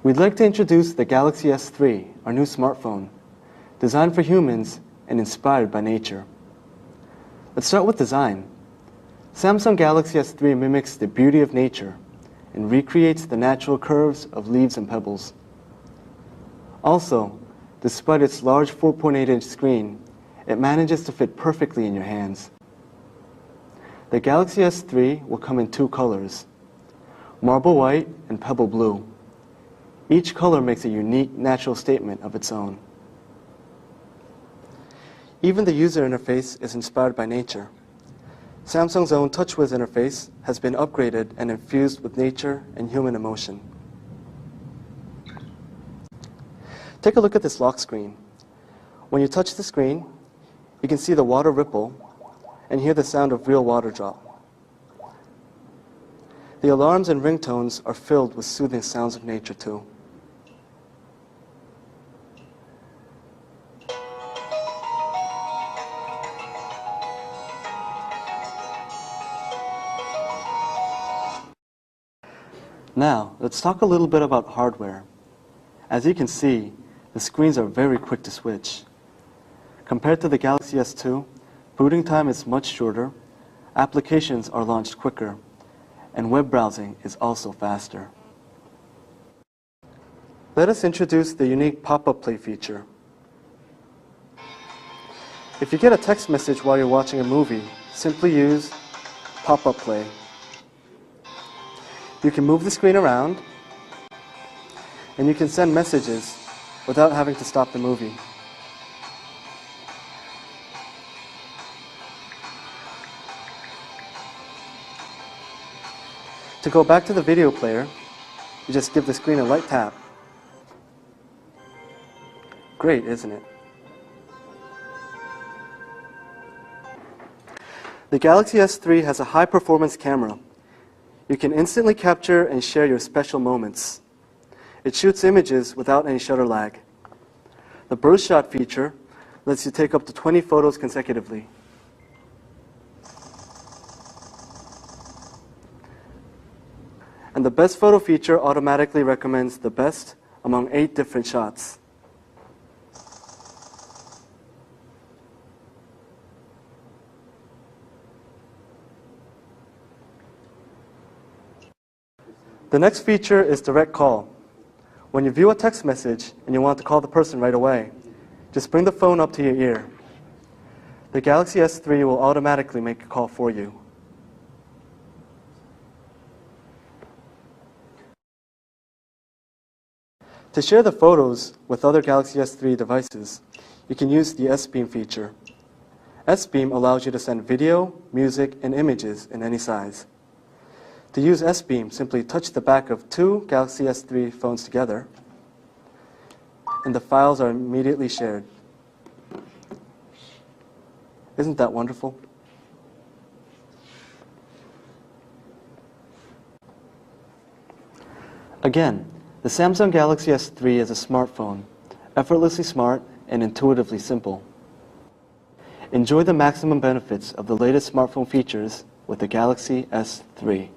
We'd like to introduce the Galaxy S3, our new smartphone, designed for humans and inspired by nature. Let's start with design. Samsung Galaxy S3 mimics the beauty of nature and recreates the natural curves of leaves and pebbles. Also, despite its large 4.8-inch screen, it manages to fit perfectly in your hands. The Galaxy S3 will come in two colors, marble white and pebble blue. Each color makes a unique natural statement of its own. Even the user interface is inspired by nature. Samsung's own TouchWiz interface has been upgraded and infused with nature and human emotion. Take a look at this lock screen. When you touch the screen, you can see the water ripple and hear the sound of real water drop. The alarms and ringtones are filled with soothing sounds of nature too. Now, let's talk a little bit about hardware. As you can see, the screens are very quick to switch. Compared to the Galaxy S2, booting time is much shorter, applications are launched quicker, and web browsing is also faster. Let us introduce the unique pop-up play feature. If you get a text message while you're watching a movie, simply use pop-up play. You can move the screen around, and you can send messages without having to stop the movie. To go back to the video player, you just give the screen a light tap. Great, isn't it? The Galaxy S3 has a high-performance camera. You can instantly capture and share your special moments. It shoots images without any shutter lag. The burst shot feature lets you take up to 20 photos consecutively. And the best photo feature automatically recommends the best among 8 different shots. The next feature is direct call. When you view a text message and you want to call the person right away, just bring the phone up to your ear. The Galaxy S3 will automatically make a call for you. To share the photos with other Galaxy S3 devices, you can use the S-Beam feature. S-Beam allows you to send video, music, and images in any size. To use S-Beam, simply touch the back of 2 Galaxy S3 phones together, and the files are immediately shared. Isn't that wonderful? Again, the Samsung Galaxy S3 is a smartphone, effortlessly smart and intuitively simple. Enjoy the maximum benefits of the latest smartphone features with the Galaxy S3.